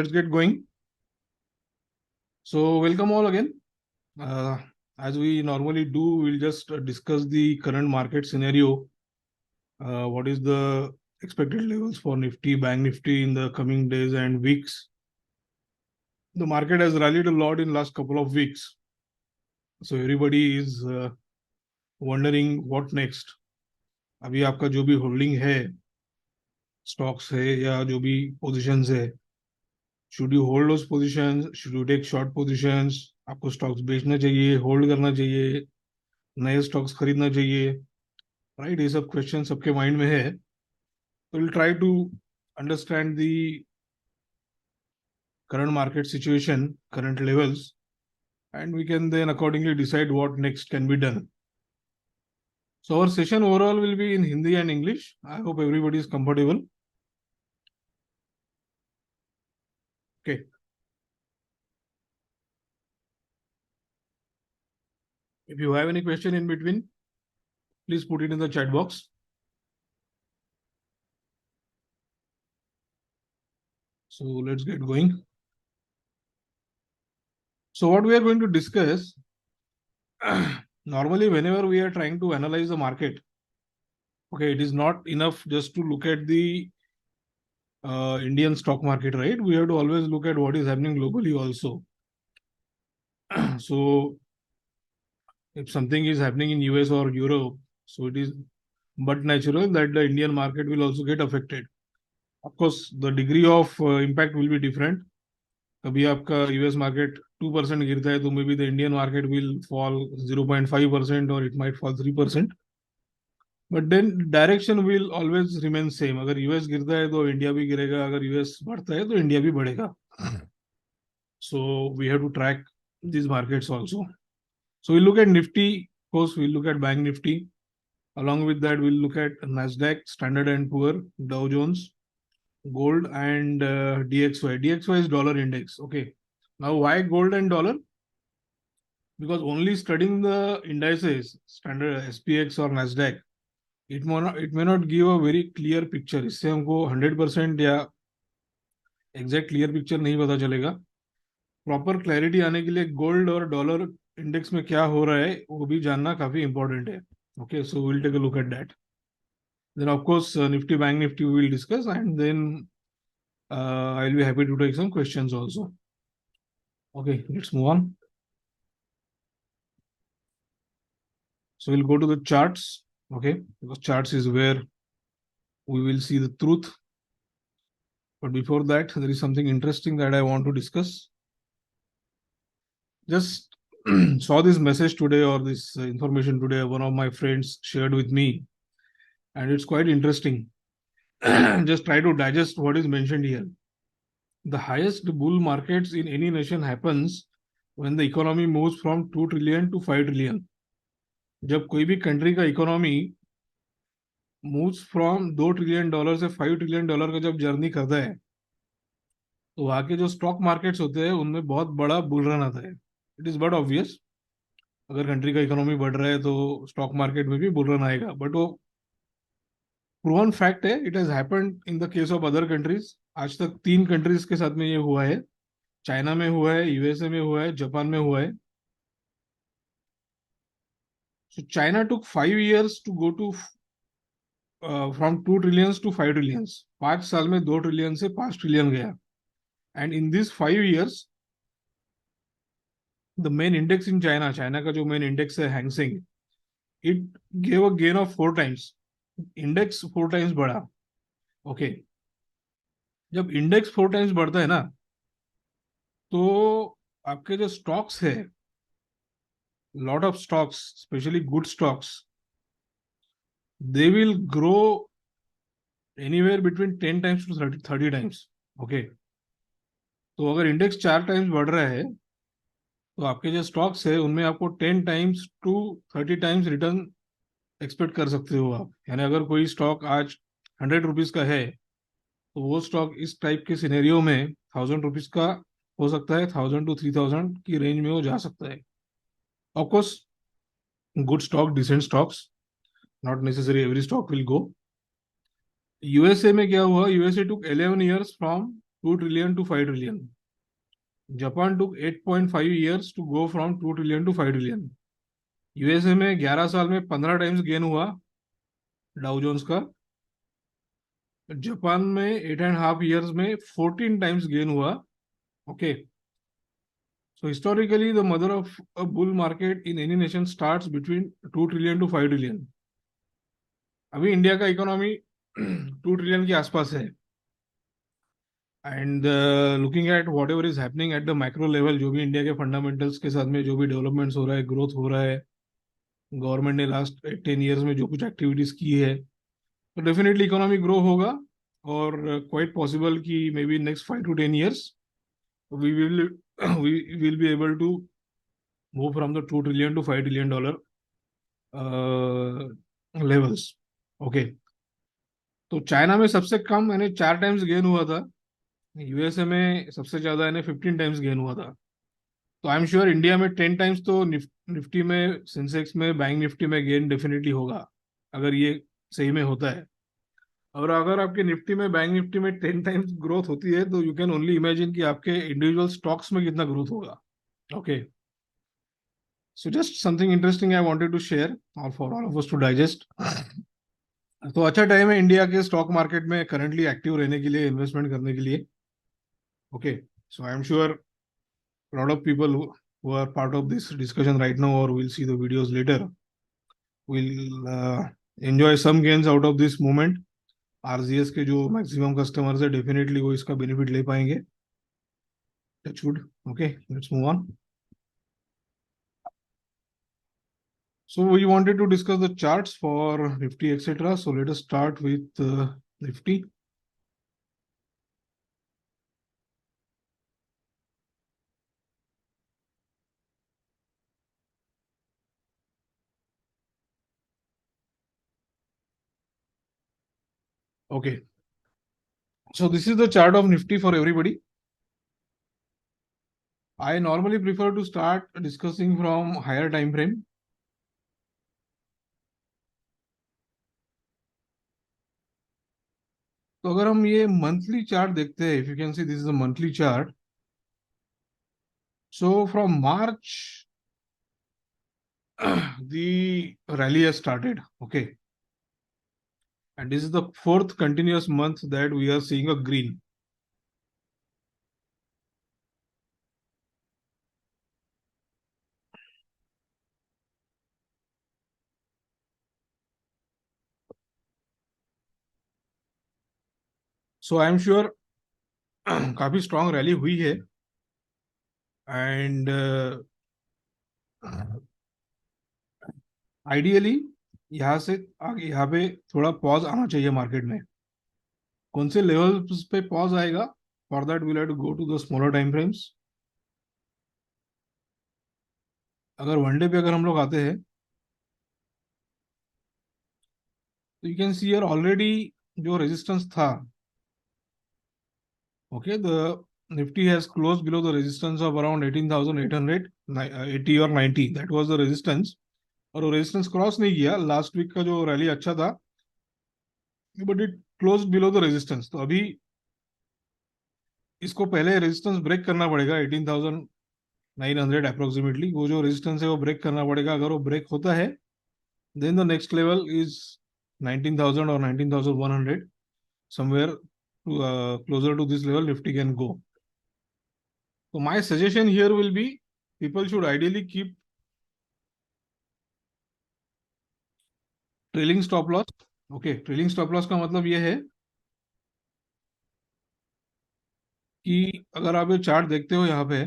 let's get going. So welcome all again. As we normally do, we'll just discuss the current market scenario. What is the expected levels for Nifty, Bank Nifty in the coming days and weeks? The market has rallied a lot in last couple of weeks. So everybody is wondering what next. अभी आपका जो भी holding है, stocks है या जो भी positions है, should you hold those positions? Should you take short positions? आपको स्टॉक्स बेचना चाहिए, होल्ड करना चाहिए, नए स्टॉक्स खरीदना चाहिए, राइट? ये सब क्वेश्चन सबके माइंड में है. तो will try to understand the current market situation, current levels, and we can then accordingly decide what next can be done. So our session overall will be in Hindi and English. I hope everybody is comfortable. Okay. If you have any question in between, please put it in the chat box. So let's get going. So what we are going to discuss, normally whenever we are trying to analyze the market, okay, it is not enough just to look at the Indian stock market, right? We have to always look at what is happening globally also. So if something is happening in US or Europe, so it is but natural that the Indian market will also get affected. Of course, the degree of impact will be different. कभी आपका US market 2% गिरता है तो maybe the Indian market will fall 0.5% or it might fall 3%. But then direction will always remain same. अगर US गिरता है तो India भी गिरेगा, अगर US बढ़ता है तो इंडिया भी बढ़ेगा. So we have to track these markets also. So we'll look at Nifty, of course, we'll look at Bank Nifty. Along with that, we'll look at Nasdaq, Standard and Poor, Dow Jones, gold, and DXY. DXY is dollar index. Okay. Now, why gold and dollar? Because only studying the indices, standard SPX or Nasdaq, it may not give a very clear picture. इससे हमको 100% या exact clear picture नहीं पता चलेगा. Proper clarity आने के लिए gold और डॉलर इंडेक्स में क्या हो रहा है वो भी जानना काफी इंपॉर्टेंट है. Okay, so we'll take a look at that. Then of course Nifty, Bank Nifty we will discuss, and then I'll be happy to take some questions also. Okay, let's move on. So we'll go to the charts. Okay, because charts is where we will see the truth. But before that, there is something interesting that I want to discuss. Just saw this message today or this information today. One of my friends shared with me, and it's quite interesting. Just try to digest what is mentioned here. The highest bull markets in any nation happens when the economy moves from 2 trillion to 5 trillion. जब कोई भी country का economy moves from $2 trillion से $5 trillion का जब journey करता है तो वहां के जो स्टॉक मार्केट्स होते हैं उनमें बहुत बड़ा बुल रन आता है. इट इज बट ऑब्वियस, अगर कंट्री का इकोनॉमी बढ़ रहा है तो स्टॉक मार्केट में भी बुल रन आएगा. बट वो प्रूवन फैक्ट है. It has happened in the case of other countries. आज तक 3 कंट्रीज के साथ में ये हुआ है. चाइना में हुआ है, यूएसए में हुआ है, जापान में हुआ है. So China took 5 years to go to from 2 trillions to 5 trillions. 5 साल में 2 ट्रिलियन से 5 ट्रिलियन गया. And in these 5 years, the main index in China, China का जो main index है Hang Seng, it gave a gain of 4 times. Index 4 times बढ़ा. Okay. जब index 4 times बढ़ता है ना, तो आपके जो stocks है, lot of stocks, especially good stocks, they will grow anywhere between 10 times to 30 times. Okay. तो अगर इंडेक्स 4 टाइम्स बढ़ रहा है तो आपके जो स्टॉक्स है उनमें आपको 10 times to 30 times return expect कर सकते हो आप. यानी अगर कोई स्टॉक आज 100 रुपीज का है तो वो स्टॉक इस टाइप के सिनेरियो में 1000 रुपीज का हो सकता है. 1000 to 3000 की रेंज में वो जा सकता है. Of course good stock, decent stocks, not necessary every stock will go. USA में क्या हुआ? USA took 11 years from 2 trillion to 5 trillion. Japan took 8.5 years to go from 2 trillion to 5 trillion. USA में 11 साल में 15 टाइम्स गेन हुआ Dow Jones का. Japan में 8.5 years में 14 टाइम्स गेन हुआ. Okay. So historically, the mother of a bull market in any nation starts between 2 trillion to 5 trillion. अभी India का इकोनॉमी 2 trillion के आसपास है. And looking at what ever is happening at the micro level, जो भी India के fundamentals के साथ में जो भी डेवलपमेंट्स हो रहा है, ग्रोथ हो रहा है, गवर्नमेंट ने लास्ट 10 years में जो कुछ एक्टिविटीज की है, तो डेफिनेटली इकोनॉमी ग्रो होगा. और क्वाइट पॉसिबल कि may be next 5 to 10 years we will be able to move from the 2 trillion to 5 trillion dollar levels. Okay. तो चाइना में सबसे कम यानी 4 टाइम्स गेन हुआ था. यूएसए में सबसे ज्यादा यानी 15 टाइम्स गेन हुआ था. तो आई एम श्योर इंडिया में 10 टाइम्स तो निफ्टी में, सेंसेक्स में, बैंक निफ्टी में गेन डेफिनेटली होगा अगर ये सही में होता है. और अगर आपके निफ्टी में, बैंक निफ्टी में 10 टाइम्स ग्रोथ होती है तो यू कैन ओनली इमेजिन कि आपके इंडिविजुअल स्टॉक्स में कितना ग्रोथ होगा. Okay. So just something interesting I wanted to share और for all of us to digest. तो अच्छा टाइम है इंडिया के स्टॉक मार्केट में करंटली एक्टिव रहने के लिए, इन्वेस्टमेंट करने के लिए. Okay. So I am sure lot of people who are part of this discussion right now or will see the videos later will enjoy some gains out of this moment. RGS के जो maximum customers है definitely वो इसका benefit ले पाएंगे. Touchwood. Okay, let's move on. So we wanted to discuss the charts for Nifty etc. So let us start with Nifty. Okay. So this is the chart of Nifty for everybody. I normally prefer to start discussing from higher time frame. तो अगर हम ये monthly chart देखते हैं, if you can see this is a monthly chart. So from March the rally has started. Okay. And this is the 4th continuous month that we are seeing a green. So I am sure काफी strong rally हुई है. And ideally यहाँ से आगे यहाँ पे थोड़ा pause आना चाहिए मार्केट में. कौन से लेवल्स पे पॉज आएगा, for that we'll have to go to the smaller time frames. अगर वनडे पे अगर हम लोग आते हैं तो you can see here already जो रेजिस्टेंस था. Okay. The Nifty has closed below the resistance of around 18,880 or 90. That was the resistance. और वो रेजिस्टेंस क्रॉस नहीं किया. लास्ट वीक का जो रैली अच्छा था, but it close below the resistance. तो अभी इसको पहले रेजिस्टेंस ब्रेक करना पड़ेगा 18,900 अप्रोक्सीमेटली. वो जो रेजिस्टेंस है वो ब्रेक करना पड़ेगा. अगर वो ब्रेक होता है then the next level is 19,000 और 19,100. Somewhere closer to this level Nifty can go. So my suggestion here will be people should ideally keep trailing stop loss. Okay. Trailing stop loss का मतलब ये है कि अगर आप ये चार्ट देखते हो यहाँ पे,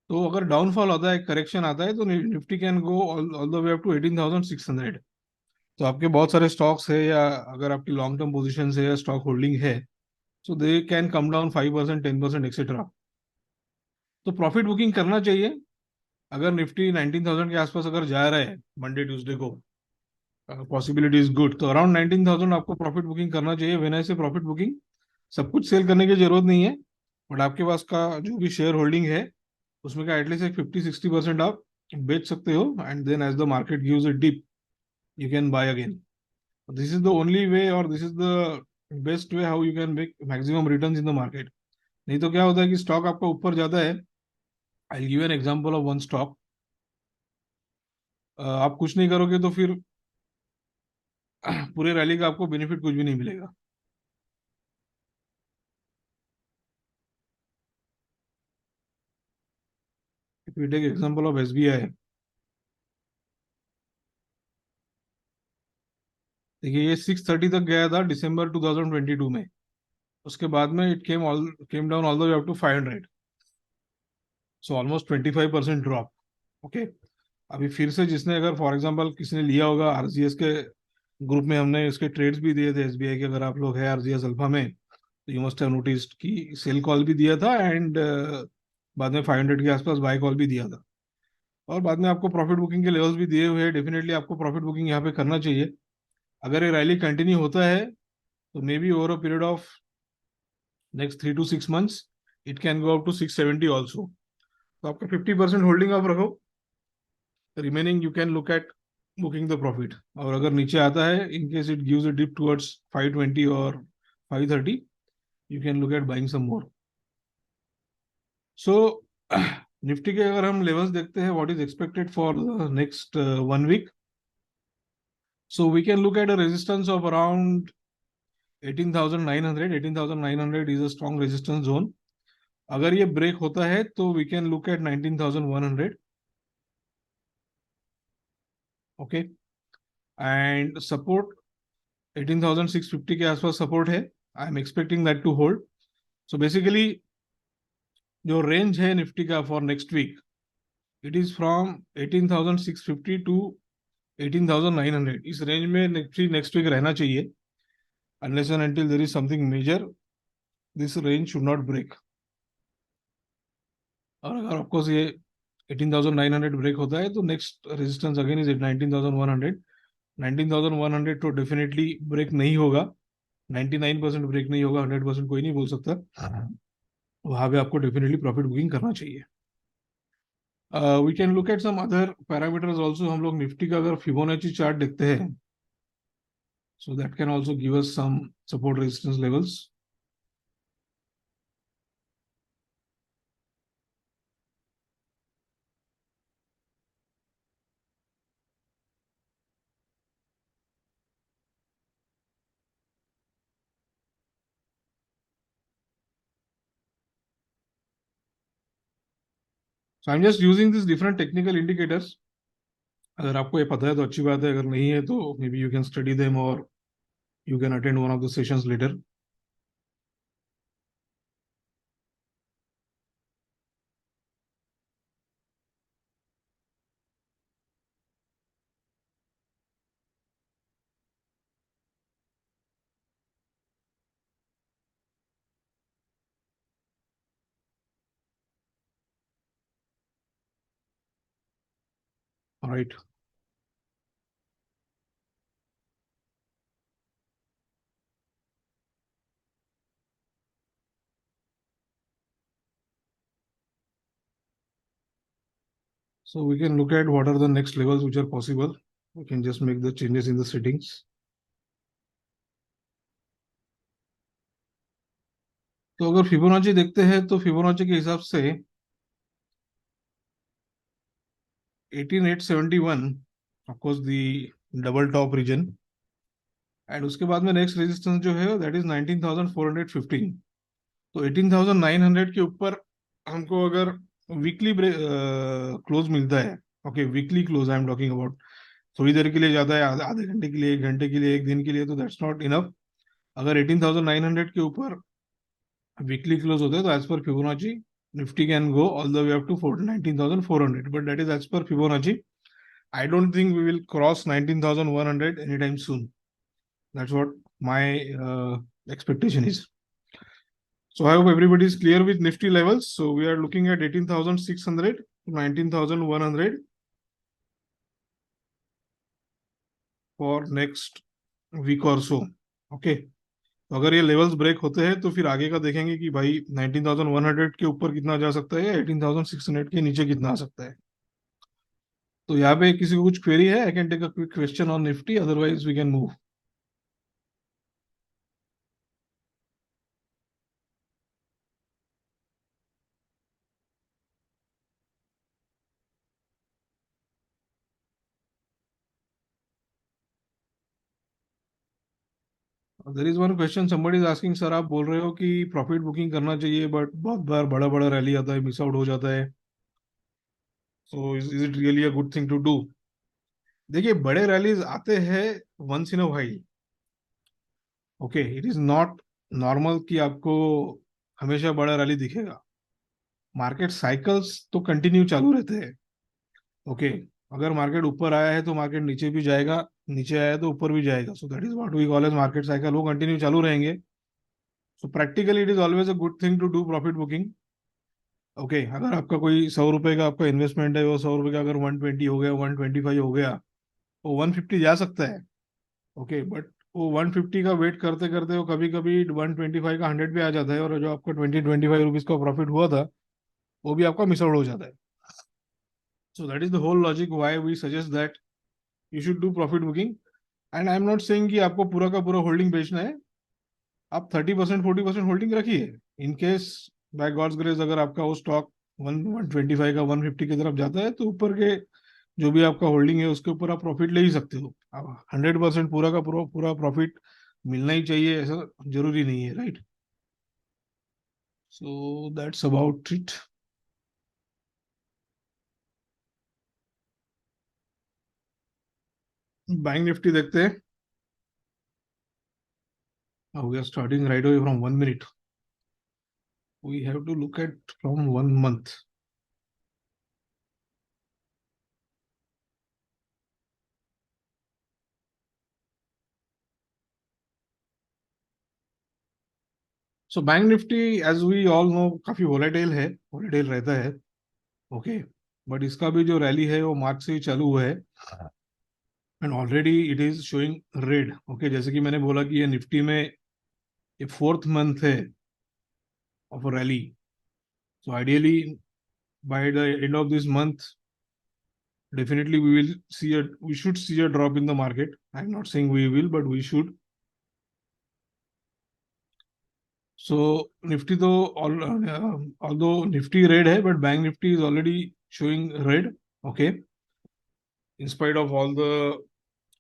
तो अगर डाउनफॉल आता है, करेक्शन आता है, तो Nifty can go all the way up to 18,600. तो आपके बहुत सारे स्टॉक्स है या अगर आपकी लॉन्ग टर्म पोजिशन है या स्टॉक होल्डिंग है, so they can come down 5%, 10% etcetera. तो प्रॉफिट बुकिंग करना चाहिए. अगर निफ्टी 19,000 के आसपास अगर जा रहा है मंडे ट्यूसडे को, पॉसिबिलिटी इज गुड, तो अराउंड 19,000 आपको प्रॉफिट बुकिंग करना चाहिए. व्हेन आई से प्रॉफिट बुकिंग, सब कुछ सेल करने की जरूरत नहीं है, बट आपके पास का जो भी शेयर होल्डिंग है उसमें का एटलीस्ट एक 50-60% आप बेच सकते हो. And then as the market gives a dip you can buy again. This is the only way और this is the best way how you can make maximum returns in the market. नहीं तो क्या होता है कि stock आपका ऊपर जाता है। I give an example of one stock. आप कुछ नहीं करोगे तो फिर पूरे रैली का आपको बेनिफिट कुछ भी नहीं मिलेगा। If we take example of SBI, देखिए ये 630 तक गया था दिसंबर 2022 में। उसके बाद में it came down all the way up to 500। So almost 25% drop. Okay. अभी फिर से जिसने, अगर फॉर एग्जांपल किसी ने लिया होगा आरजीएस के ग्रुप में, हमने इसके ट्रेड्स भी दिए थे एसबीआई के, अगर आप लोग हैं आरजीएस अल्फा में तो यू मस्ट हैव नोटिस्ड कि सेल कॉल भी दिया था एंड बाद में 500 के आसपास बाय कॉल भी दिया था। और बाद में आपको प्रॉफिट बुकिंग के लेवल्स भी दिए हुए हैं। डेफिनेटली आपको प्रॉफिट बुकिंग यहाँ पे करना चाहिए। अगर ये रैली कंटिन्यू होता है तो maybe over a period of next 3 to 6 months it can go up to 670 also. तो आपका 50% होल्डिंग आप रखो, remaining you can look at booking the profit. और अगर नीचे आता है, in case it gives a dip towards 520 और 530, you can look at buying some more. So Nifty के अगर हम लेवल्स देखते हैं, what is expected for next 1 week, so we can look at a resistance of around 18,900। 18,900 is a strong resistance zone. अगर ये break होता है तो we can look at 19,100। Okay. And support 18,650 के आसपास सपोर्ट है। I am expecting that to hold. So basically जो range है निफ्टी का for next week, it is from 18,650 to 18,900। इस रेंज में निफ्टी नेक्स्ट वीक रहना चाहिए। Unless and until there is something major, this range should not break. और अगर of course ये 18,900 ब्रेक होता है तो नेक्स्ट रेजिस्टेंस अगेन इज 19,100। 19,100 तो डेफिनेटली ब्रेक नहीं होगा। 99% ब्रेक नहीं होगा, 100% कोई नहीं बोल सकता। वहां पे आपको डेफिनेटली प्रॉफिट बुकिंग करना चाहिए। We can look at some other parameters also. हम लोग निफ्टी का अगर फिबोनाची चार्ट देखते हैं, so that can also give us some support resistance levels. So I am just using this different technical indicators. अगर आपको ये पता है तो अच्छी बात है, अगर नहीं है तो may be you can study them और you can attend one of the sessions later. All right. So we can look at what are the next levels which are possible. We can just make the changes in the settings. तो अगर Fibonacci देखते हैं तो Fibonacci के हिसाब से 18,871 of course the double top region. And उसके बाद में नेक्स्ट रेजिस्टेंस जो है दैट इज 19,415। तो 18,900 के ऊपर हमको अगर वीकली क्लोज मिलता है, okay weekly close I am talking about, थोड़ी देर के लिए जाता है, आधे घंटे के लिए, 1 घंटे के लिए, 1 दिन के लिए, तो दैट्स नॉट इनफ। अगर 18,900 के ऊपर वीकली क्लोज होता है तो as per Fibonacci Nifty can go all the way up to 19,400, but that is as per Fibonacci. I don't think we will cross 19,100 any time soon. That's what my expectation is. So I hope everybody is clear with Nifty levels. So we are looking at 18,600 to 19,100 for next week or so. Okay. तो अगर ये levels break होते हैं तो फिर आगे का देखेंगे कि भाई 19,100 के ऊपर कितना जा सकता है या 18,600 के नीचे कितना आ सकता है। तो यहाँ पे किसी को कुछ क्वेरी है? I can take a quick question on Nifty, otherwise we can move. There is one question somebody is asking, sir आप बोल रहे हो कि प्रॉफिट बुकिंग करना चाहिए बट बहुत बार बड़ा बड़ा रैली आता है, मिस आउट हो जाता है, so is it really a good thing to do? देखिए, बड़े रैलीज आते हैं once in a while. Okay, it is not normal कि आपको हमेशा बड़ा रैली दिखेगा। मार्केट साइकिल्स तो कंटिन्यू चालू रहते हैं। ओके, अगर मार्केट ऊपर आया है तो मार्केट नीचे भी जाएगा, नीचे आया है तो ऊपर भी जाएगा, so that is what we call as market cycle, वो कंटिन्यू चालू रहेंगे। So practically it is always a good thing to do profit booking. Okay, अगर आपका कोई 100 रुपए का आपका इन्वेस्टमेंट है, वो 100 रुपए का अगर 120 हो गया, 125 हो गया, वो 150 जा सकता है। ओके, बट वो 150 का वेट करते करते वो कभी कभी 125 का 100 पे आ जाता है, और जो आपका 20-25 रुपीज का प्रॉफिट हुआ था वो भी आपका मिस आउट हो जाता है। So that is the whole logic why we suggest that you should do profit booking. And I am not saying कि आपको पूरा का पूरा होल्डिंग बेचना है। आप 30% 40% होल्डिंग रखिए। In case by God's grace अगर आपका वो स्टॉक 125 का 150 की तरफ जाता है, तो ऊपर के जो भी आपका होल्डिंग है उसके ऊपर आप प्रॉफिट ले ही सकते हो। अब 100% पूरा का पूरा पूरा प्रॉफिट मिलना ही चाहिए ऐसा जरूरी नहीं है, right? So that's about it. Bank Nifty देखते हैं। We are starting right away from 1 minute. We have to look at from 1 month. So bank Nifty as we all know काफी वोलेटाइल है, वोलेटाइल रहता है। ओके, बट इसका भी जो रैली है वो मार्च से ही चालू हुआ है, and already it is showing red. Okay, जैसे कि मैंने बोला कि ये निफ्टी में ये फोर्थ मंथ है of rally. So ideally by the end of this month definitely we should see a drop in the market. I'm not saying we will, but we should. So nifty though although nifty red hai, but bank nifty is already showing red. Okay, in spite of all the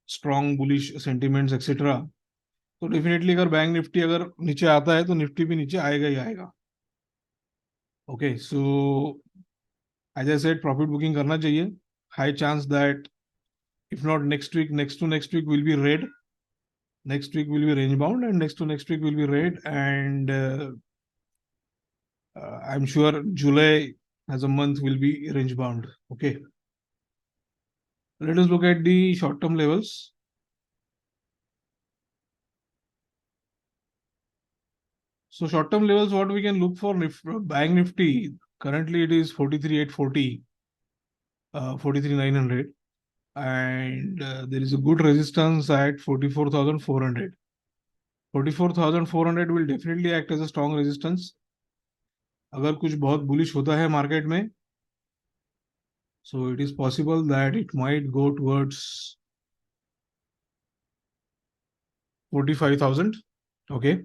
strong bullish sentiments etc. तो definitely अगर bank Nifty अगर नीचे आता है तो Nifty भी नीचे आएगा ही आएगा। Okay, so as I said profit booking करना चाहिए। High chance that if not next week, next to next week will be red, next week will be range bound, and next to next week will be red, and I'm sure July as a month will be range bound. Okay, let us look at the short term levels. So short term levels, what we can look for, bank nifty currently it is 43,840, 43,900, and there is a good resistance at 44,400. 44,400 will definitely act as a strong resistance अगर कुछ बहुत bullish होता है market में। So it is possible that it might go towards 45,000. Okay,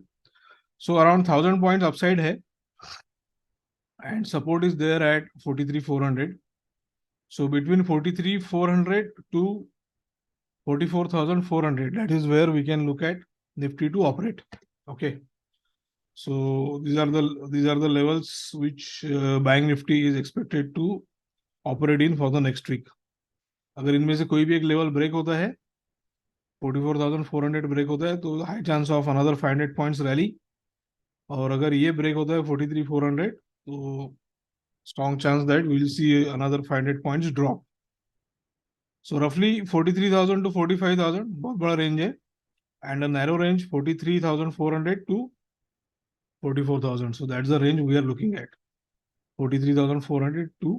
so around 1,000 points upside है, and support is there at 43,400. So between 43,400 to 44,400, that is where we can look at Nifty to operate. Okay, so these are the levels which Bank Nifty is expected to operate in for the next week. अगर इनमें से कोई भी एक level break होता है, 44,400 break होता है, तो high chance of another 500 points rally. और अगर ये ब्रेक होता है 43,400, तो strong chance that we'll see another 500 points drop. So roughly 43,000 to 45,000 बहुत बड़ा रेंज है, and a narrow range 43,400 to 44,000. So that's the range we are looking at, 43,400 to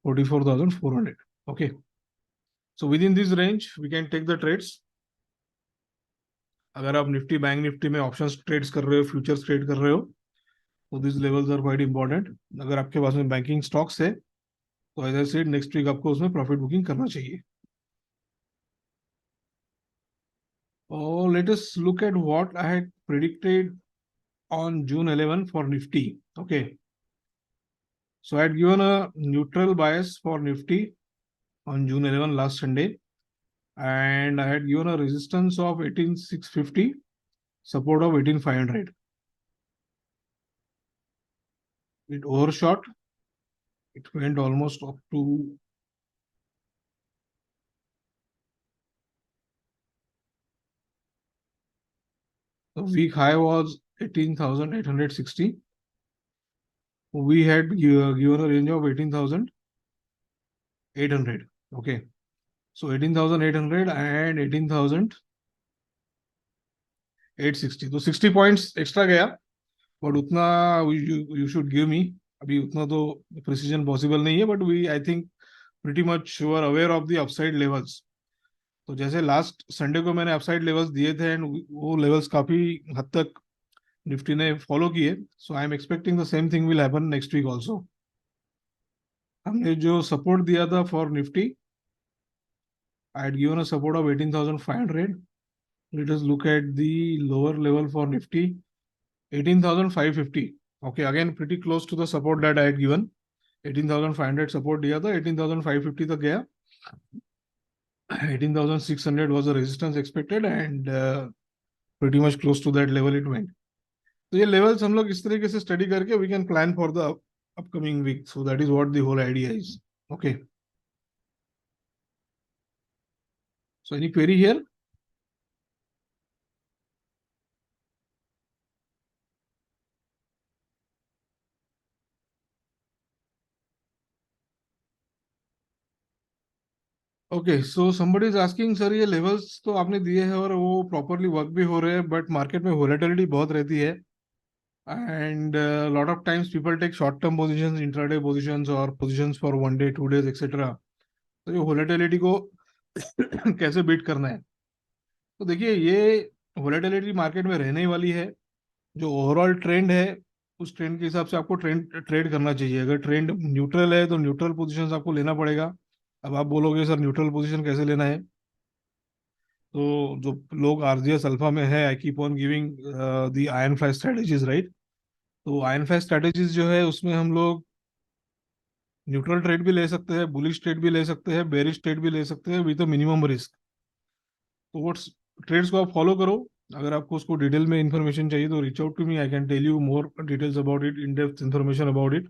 44,400. Okay, so within this range we can take the trades. अगर आप Nifty bank Nifty में options trades कर रहे हो, futures trade कर रहे हो, तो this levels are quite important. अगर आपके पास में बैंकिंग स्टॉक्स है तो as I said next week आपको उसमें प्रॉफिट बुकिंग करना चाहिए। Oh, let us look at what I had predicted on June 11 for Nifty. Okay, so I had given a neutral bias for Nifty on June 11 last Sunday, and I had given a resistance of 18,650, support of 18,500. It overshot. It went almost up to the week high was 18,860. We had given a range of 18,800. Okay. So 18,800 and 18,860. तो 60 points extra गया, but उतना you should give me. अभी उतना तो precision possible नहीं है, but we I think pretty much you are aware of the upside levels. तो जैसे लास्ट संडे को मैंने अपसाइड लेवल्स दिए थे एंड वो लेवल्स काफी हद तक निफ्टी ने फॉलो किए. So I am expecting the same thing will happen next week also. हमने जो सपोर्ट दिया था for Nifty, I had given a support of 18,500. Let us look at the lower level for Nifty, 18,550. Okay, again pretty close to the support that I had given. 18,500 support दिया था, 18,550 तक गया. 18,600 was the resistance expected and pretty much close to that level it went. तो ये levels हम लोग इस तरीके से study करके we can plan for the upcoming week. So that is what the whole idea is. Okay. So any query here? Okay, so somebody is asking sir ये levels तो आपने दिए हैं और वो प्रॉपरली वर्क भी हो रहे हैं, बट मार्केट में वोलेटिलिटी बहुत रहती है and lot of times people take short term positions, intraday positions और positions for one day, 2 days etcetera. तो ये वोलेटिलिटी को कैसे बीट करना है? तो देखिए, ये वोलेटिलिटी मार्केट में रहने ही वाली है. जो ओवरऑल ट्रेंड है उस ट्रेंड के हिसाब से आपको ट्रेड करना चाहिए. अगर ट्रेंड न्यूट्रल है तो न्यूट्रल पोजीशंस आपको लेना पड़ेगा. अब आप बोलोगे सर न्यूट्रल पोजीशन कैसे लेना है? तो जो लोग आरजीएस अल्फा में है, I keep on giving the iron fly strategies, right? तो आयरन फ्लाई स्ट्रेटेजीज जो है उसमें हम लोग न्यूट्रल ट्रेड भी ले सकते हैं, बुलिश ट्रेड भी ले सकते हैं, बेरिश ट्रेड भी ले सकते हैं विद मिनिमम रिस्क. तो वो ट्रेड्स को आप फॉलो करो. अगर आपको उसको डिटेल में इंफॉर्मेशन चाहिए तो reach out to me, I can tell you more details about it, in depth information about it.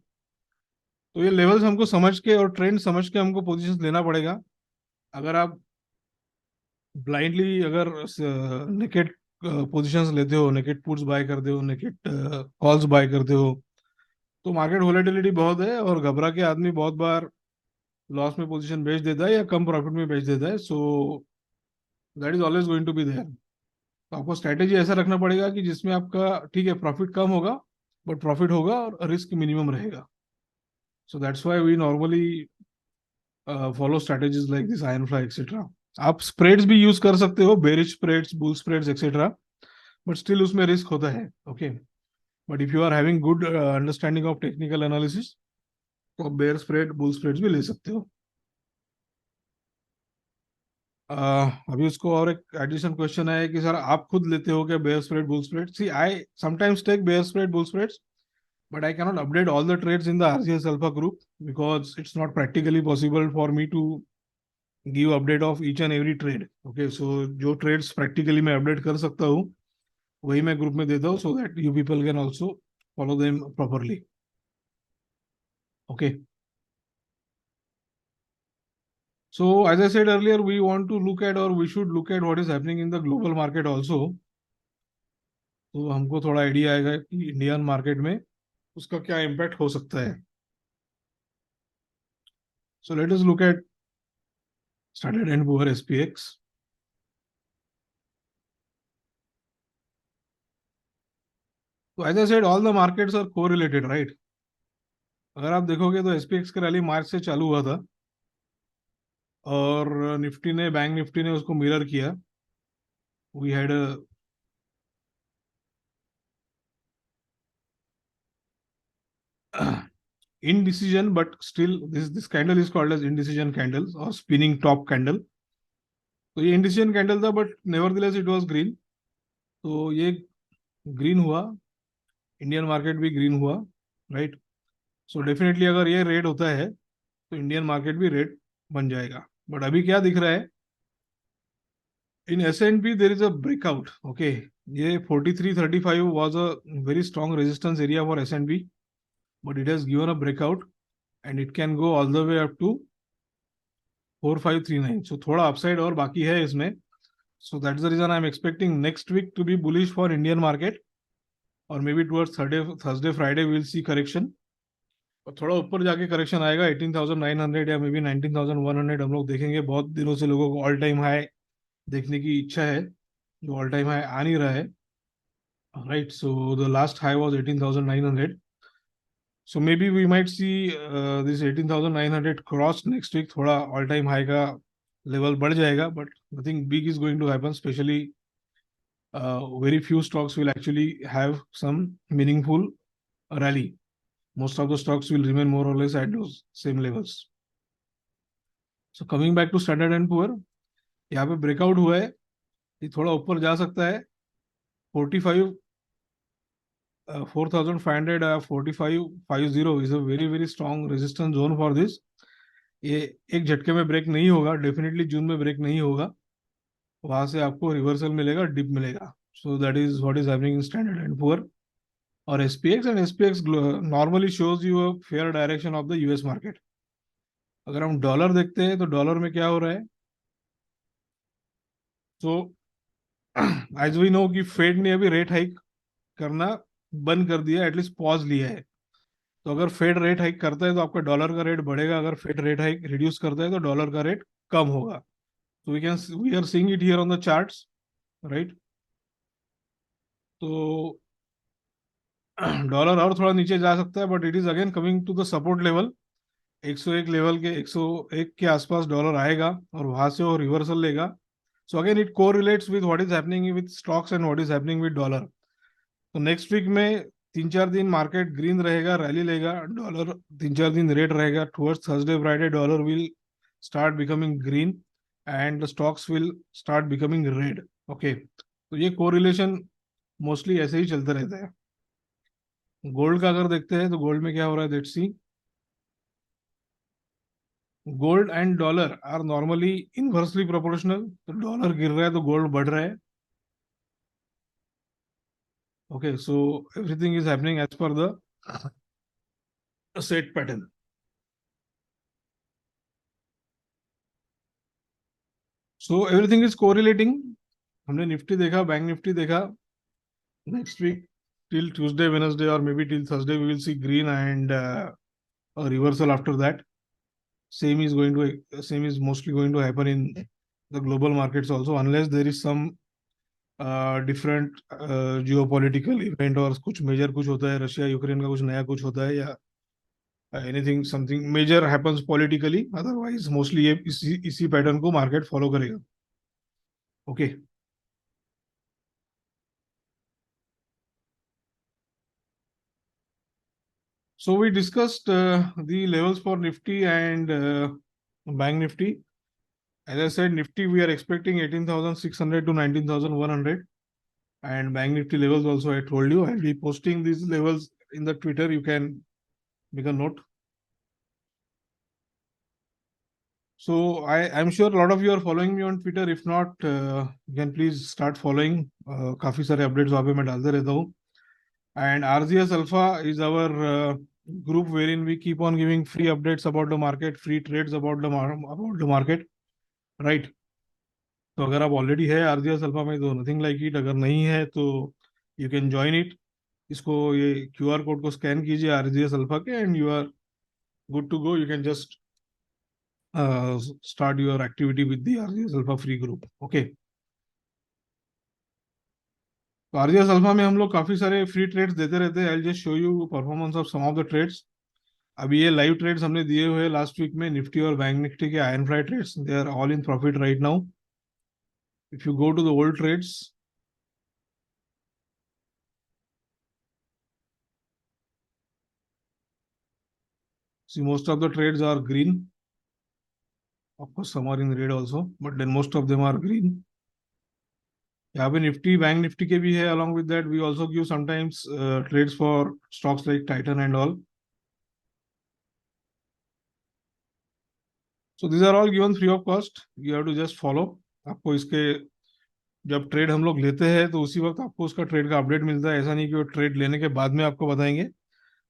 तो ये लेवल्स हमको समझ के और ट्रेंड समझ के हमको पोजीशंस लेना पड़ेगा. अगर आप ब्लाइंडली अगर नेकेड पोजीशंस लेते हो, नेकेड पुट्स बाय करते हो, नेकेड कॉल्स बाय करते हो, तो मार्केट वोलेटिलिटी बहुत है और घबरा के आदमी बहुत बार लॉस में पोजीशन बेच देता है या कम प्रॉफिट में बेच देता है. So that is always going to be there. तो आपको स्ट्रैटेजी ऐसा रखना पड़ेगा कि जिसमें आपका ठीक है प्रॉफिट कम होगा बट प्रॉफिट होगा और रिस्क मिनिमम रहेगा. So that's why we normally follow strategies like this, iron fly etcetera. आप स्प्रेड्स भी यूज कर सकते हो, bearish spreads, bull spreads etcetera, but still उसमें रिस्क होता है. Okay, but if you are having good understanding of technical analysis तो आप बेयर स्प्रेड, बुल स्प्रेड्स भी ले सकते हो. अभी उसको और एक एडिशन क्वेश्चन है कि सर आप खुद लेते हो क्या bear spread, bull spread? See, I sometimes take bear spread, bull spreads, but I cannot update all the trades in the RCS Alpha group because it's not practically possible for me to give update of each and every trade. Okay, so जो trades practically मैं update कर सकता हूँ वही मैं group में देता हूँ, so that you people can also follow them properly. Okay. So as I said earlier, we want to look at, or we should look at, what is happening in the global market also. तो हमको थोड़ा idea आएगा कि Indian market में उसका क्या impact हो सकता है. So let us look at Standard and Poor SPX. तो as I said all the markets are correlated, right? अगर आप देखोगे तो एसपीएक्स का रैली मार्च से चालू हुआ था और निफ्टी ने, बैंक निफ्टी ने उसको मिरर किया. We had indecision, but still this candle is called as indecision candles or spinning top candle. तो ये indecision candle था, but nevertheless it was green. तो ये ग्रीन हुआ, इंडियन मार्केट भी ग्रीन हुआ, राइट? सो डेफिनेटली अगर ये रेड होता है तो इंडियन मार्केट भी रेड बन जाएगा. बट अभी क्या दिख रहा है In S&P there is a breakout. Okay, ये 4335 was a very strong resistance area for S&P, but it has given a breakout and it can go all the way up to 4539. So थोड़ा upside और बाकी है इसमें. So that's the reason I'm expecting next week to be bullish for Indian market, or maybe towards Thursday, Friday we'll see correction. और थोड़ा ऊपर जाके correction आएगा 18,900 या मे बी 19,100 हम लोग देखेंगे. बहुत दिनों से लोगों को ऑल टाइम हाई देखने की इच्छा है, जो ऑल टाइम हाई आ नहीं रहा है. Right, so the last high was 18,900. So maybe we might see this 18,900 cross next week. थोड़ा ऑल टाइम हाई का लेवल बढ़ जाएगा, but nothing big is going to happen. Especially very few stocks will actually have some meaningful rally. Most of the stocks will remain more or less at those same levels. So coming back to Standard and Poor, यहाँ पे breakout हुआ है, ये थोड़ा ऊपर जा सकता है. 45 4,500 4550 is a very very strong resistance zone for this. ये एक झटके में ब्रेक नहीं होगा, डेफिनेटली जून में ब्रेक नहीं होगा. वहां से आपको रिवर्सल मिलेगा, डिप मिलेगा. So that is what is happening in standard and poor और SPX. And SPX normally shows you a fair direction of the US market. अगर हम डॉलर देखते हैं तो डॉलर में क्या हो रहा है. सो एज वी नो कि फेड ने अभी रेट हाइक करना बंद कर दिया, एटलीस्ट पॉज लिया है. तो अगर फेड रेट हाइक करता है तो आपका डॉलर का रेट बढ़ेगा, अगर फेड रेट हाइक रिड्यूस करता है तो डॉलर का रेट कम होगा. तो we are seeing it here on the charts, right. तो डॉलर और थोड़ा नीचे जा सकता है, but it is again coming to the support level. 101 level के 101 के आसपास डॉलर आएगा और वहां से वो रिवर्सल लेगा. So again it correlates with what is happening with stocks and what is happening with dollar. तो नेक्स्ट वीक में 3-4 दिन मार्केट ग्रीन रहेगा, रैली लेगा. डॉलर 3-4 दिन रेड रहेगा. Towards Thursday Friday dollar will start becoming green and the stocks will start becoming red. Okay, तो ये correlation mostly ऐसे ही चलते रहता है. गोल्ड का अगर देखते हैं तो गोल्ड में क्या हो रहा है, let's see. Gold and dollar are normally inversely proportional. तो डॉलर गिर रहा है तो गोल्ड बढ़ रहा है. Okay, so everything is happening as per the set pattern. So everything is correlating. हमने निफ्टी देखा, बैंक निफ्टी देखा. Next week till Tuesday, Wednesday, or maybe till Thursday, we will see green and a reversal after that. Same is mostly going to happen in the global markets also, unless there is some different geopolitical event और कुछ major कुछ होता है, Russia Ukraine का कुछ नया कुछ होता है, या anything something major happens politically. Otherwise mostly ये इसी पैटर्न को मार्केट फॉलो करेगा. ओके, so we discussed the levels for Nifty and Bank Nifty. As I said, Nifty we are expecting 18,600 to 19,100, and Bank Nifty levels also I told you. I'll be posting these levels in the Twitter. You can make a note. So I'm sure a lot of you are following me on Twitter. If not, you can please start following. काफी सारे updates वहाँ पे मैं डालते रहता हूँ. And RGS Alpha is our group wherein we keep on giving free updates about the market, free trades about the market, right? तो अगर आप ऑलरेडी है आरजीएस अल्फा में तो नथिंग लाइक इट. अगर नहीं है तो यू कैन ज्वाइन इट. इसको ये क्यूआर कोड को स्कैन कीजिए आरजीएस अल्फा के and you are good to go. You can just start your activity with the RGS Alpha free group. Okay, तो आरजीएस अल्फा में हम लोग काफी सारे फ्री ट्रेड्स देते रहते हैं. I just show you performance of some of the trades. अभी ये लाइव ट्रेड्स हमने दिए हुए लास्ट वीक में निफ्टी और बैंक निफ्टी के iron fly trades. They are all in profit right now. If you go to the old trades, see most of the trades are green. Of course some are in red also, but then most of them are green. यहाँ पे Nifty bank Nifty के भी है. along with that we also give sometimes trades for stocks like Titan and all. So these are all given free of cost. You have to just follow. आपको इसके जब trade हम लोग लेते हैं तो उसी वक्त आपको उसका ट्रेड का अपडेट मिलता है, ऐसा नहीं कि वो ट्रेड लेने के बाद में आपको बताएंगे।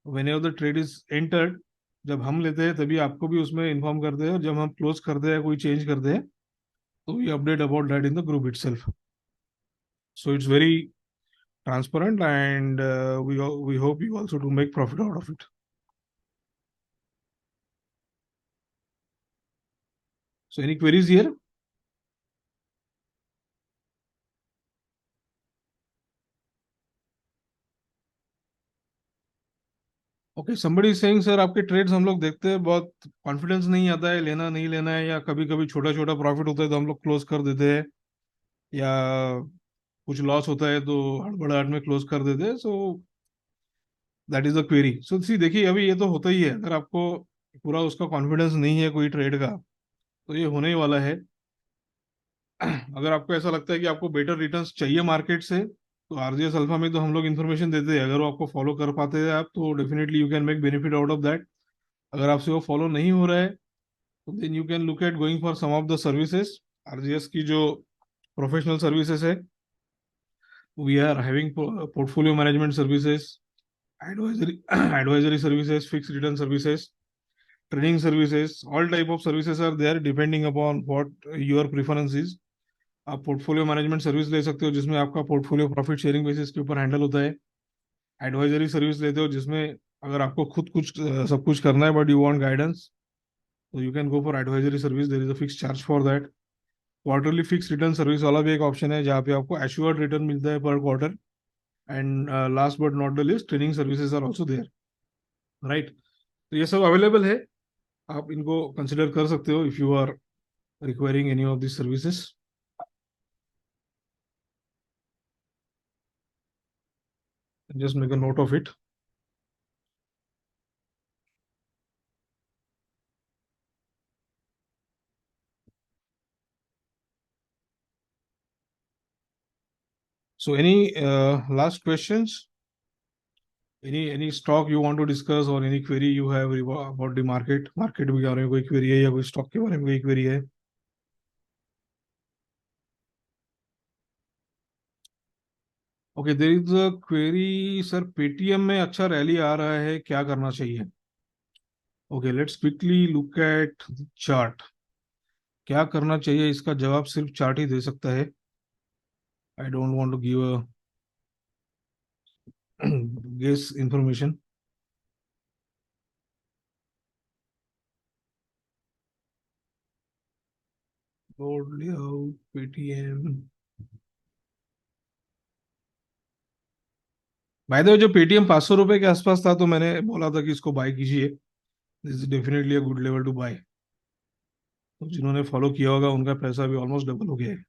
When ever the trade is entered, जब हम लेते हैं तभी आपको भी उसमें इन्फॉर्म करते हैं, और जब हम क्लोज करते हैं कोई चेंज करते हैं तो we update about that in the group itself. So it's very transparent, and we hope you also to make profit out of it. So any queries here? Okay, somebody is saying, sir, आपके trades हम लोग देखते हैं, बहुत confidence नहीं आता है, लेना नहीं लेना है, या कभी कभी छोटा छोटा प्रॉफिट होता है तो हम लोग क्लोज कर देते हैं, या कुछ लॉस होता है तो हड़बड़ाहट में क्लोज कर देते हैं। So that is the query. So see देखिए, अभी ये तो होता ही है, अगर आपको पूरा उसका कॉन्फिडेंस नहीं है कोई ट्रेड का, तो ये होने ही वाला है। अगर आपको ऐसा लगता है कि आपको बेटर रिटर्न्स चाहिए मार्केट से, तो आरजीएस अल्फा में तो हम लोग इन्फॉर्मेशन देते हैं, अगर वो आपको फॉलो कर पाते हैं आप, तो definitely you can make benefit out of that. अगर आपसे वो फॉलो नहीं हो रहा है, तो then you can look at going for some of the services. RGS की जो प्रोफेशनल सर्विसेज है, we are having portfolio management services, advisory advisory services, fix return services, training services, all type of services are there depending upon what your preference is. आप portfolio management service ले सकते हो जिसमें आपका portfolio profit sharing basis के ऊपर handle होता है। एडवाइजरी सर्विस लेते हो जिसमें अगर आपको खुद कुछ सब कुछ करना है बट यू वांट गाइडेंस, तो you can go for advisory service, there is a fix charge for that. Quarterly fix return service वाला भी एक ऑप्शन है जहाँ पे आपको एश्योर्ड रिटर्न मिलता है per quarter. And last but not the list, training services are also there, right. तो ये सब अवेलेबल है, आप इनको कंसिडर कर सकते हो if you are requiring any of this services. Just make a note of it. So any last questions? Any stock you want to discuss or any query you have about the market? Market के बारे में कोई query है या कोई stock के बारे में कोई query है? Okay, there is a query, sir. Paytm में अच्छा रैली आ रहा है, क्या करना चाहिए? Okay, let's quickly look at the chart. क्या करना चाहिए, इसका जवाब सिर्फ चार्ट ही दे सकता है। I don't want to give a guess information. Board layout, Paytm. By the way, जो पेटीएम 500 रुपए के आसपास था तो मैंने बोला था कि इसको बाय कीजिए, this is definitely a good level to buy. तो जिन्होंने फॉलो किया होगा उनका पैसा भी ऑलमोस्ट डबल हो गया है।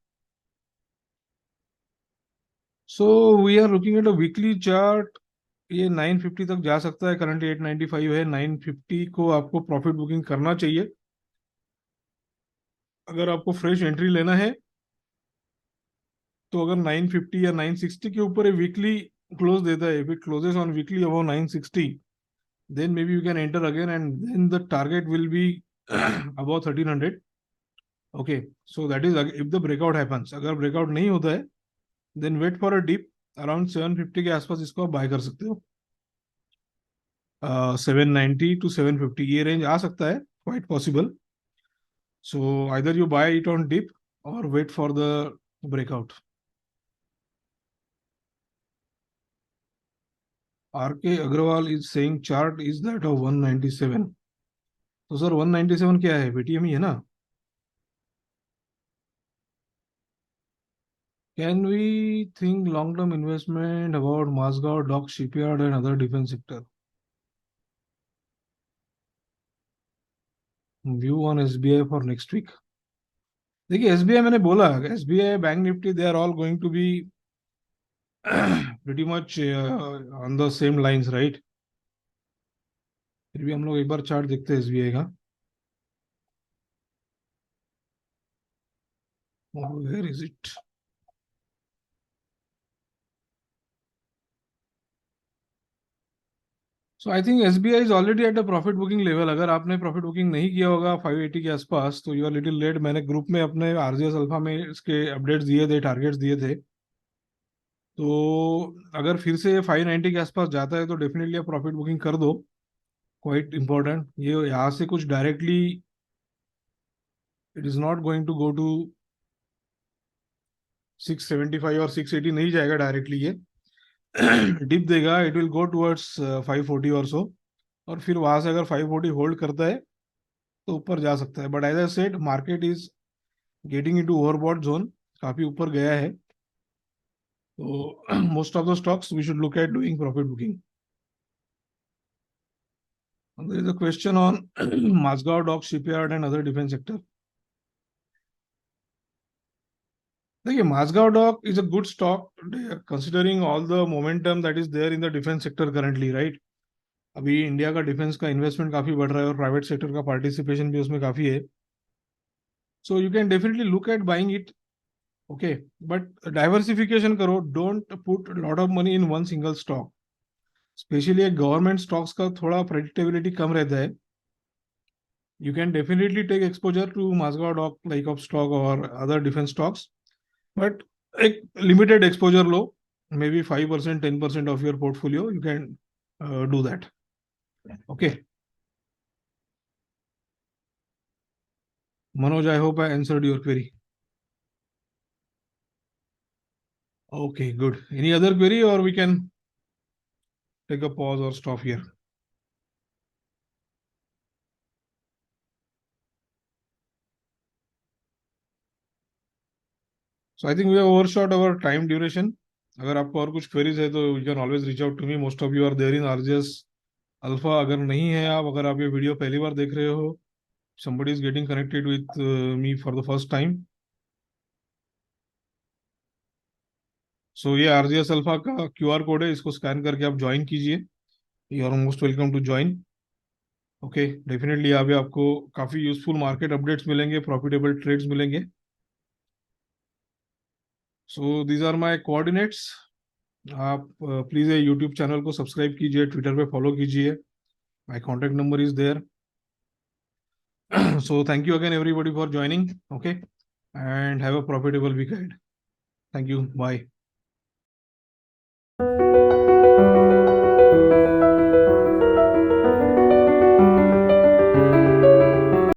So we are looking at a weekly chart, ये 950 तक जा सकता है, करंटली 895 है, 950 को आपको प्रॉफिट बुकिंग करना चाहिए। अगर आपको फ्रेश एंट्री लेना है, तो अगर 950 या 960 के ऊपर वीकली क्लोज देता है, if it closes on weekly above 960, then maybe you can enter again, and then the target will be above 1300. Okay, so that is if the breakout happens. अगर breakout नहीं होता है, then wait for a dip around 750 के आसपास, इसको आप bye कर सकते हो। 790 to 750 ये रेंज आ सकता है, quite possible. So either you buy it on dip और wait for the breakout. R K Agarwal is saying chart is that of 197। तो सर 197 क्या है, पेटीएम ही है ना? Can we think long term investment about Mazagon dock shipyard and other defence sector? View on SBI for next week. देखिए SBI, मैंने बोला SBI, bank Nifty, they are all going to be pretty much on the same lines, right? फिर भी हम लोग एक bar chart देखते हैं एसबीआई का। Where is it? So I think SBI is already at a profit booking level. अगर आपने प्रॉफिट बुकिंग नहीं किया होगा 580 के आसपास, तो यू आर लिटिल लेट. मैंने ग्रुप में अपने आरजीएस अल्फा में इसके अपडेट्स दिए थे, टारगेट्स दिए थे. तो अगर फिर से 590 के आसपास जाता है तो डेफिनेटली आप प्रॉफिट बुकिंग कर दो. Quite important. ये यहाँ से कुछ directly it is not going to go to 675 और 680 नहीं जाएगा डायरेक्टली ये. डिप देगा, इट विल गो टुवर्ड्स 540 और सो. और फिर वहां से अगर 540 होल्ड करता है तो ऊपर जा सकता है. But as I said, market is getting into overbought zone. काफी ऊपर गया है. तो most of the stocks we should look at doing profit booking. There is a question on Mazgaon Dock Shipyard and other defense sector. देखिए, Mazgaon Dock is a good stock considering all the momentum that is there in the defense sector currently, right? अभी India का defence का investment काफी बढ़ रहा है और private sector का पार्टिसिपेशन भी उसमें काफी है. So you can definitely look at buying it. Okay, but diversification करो. Don't put lot of money in one single stock. Specially government stocks का थोड़ा प्रेडिक्टेबिलिटी कम रहता है. You can definitely take exposure to Mazgaon Dock like of stock or other defense stocks, but a limited exposure low, maybe 5%, 10% of your portfolio, you can do that. Okay. Manoj, I hope I answered your query. Okay, good. Any other query, or we can take a pause or stop here? So I think we have overshot our time duration. अगर आपको और कुछ queries है तो you can always reach out to me. Most of you are there in RGS Alpha. अगर नहीं है आप, अगर आप ये वीडियो पहली बार देख रहे हो, somebody is getting connected with me for the first time. सो ये आरजीएस अल्फा का क्यूआर कोड है, इसको स्कैन करके आप ज्वाइन कीजिए. You are most welcome to join. Okay, definitely यहाँ पे आपको काफी यूजफुल मार्केट अपडेट्स मिलेंगे, प्रॉफिटेबल ट्रेड्स मिलेंगे. So these are my coordinates. आप प्लीज ये यूट्यूब चैनल को सब्सक्राइब कीजिए, ट्विटर पे फॉलो कीजिए. My contact number is there. So thank you again everybody for joining. Okay, and have a profitable week ahead. Thank you. Bye.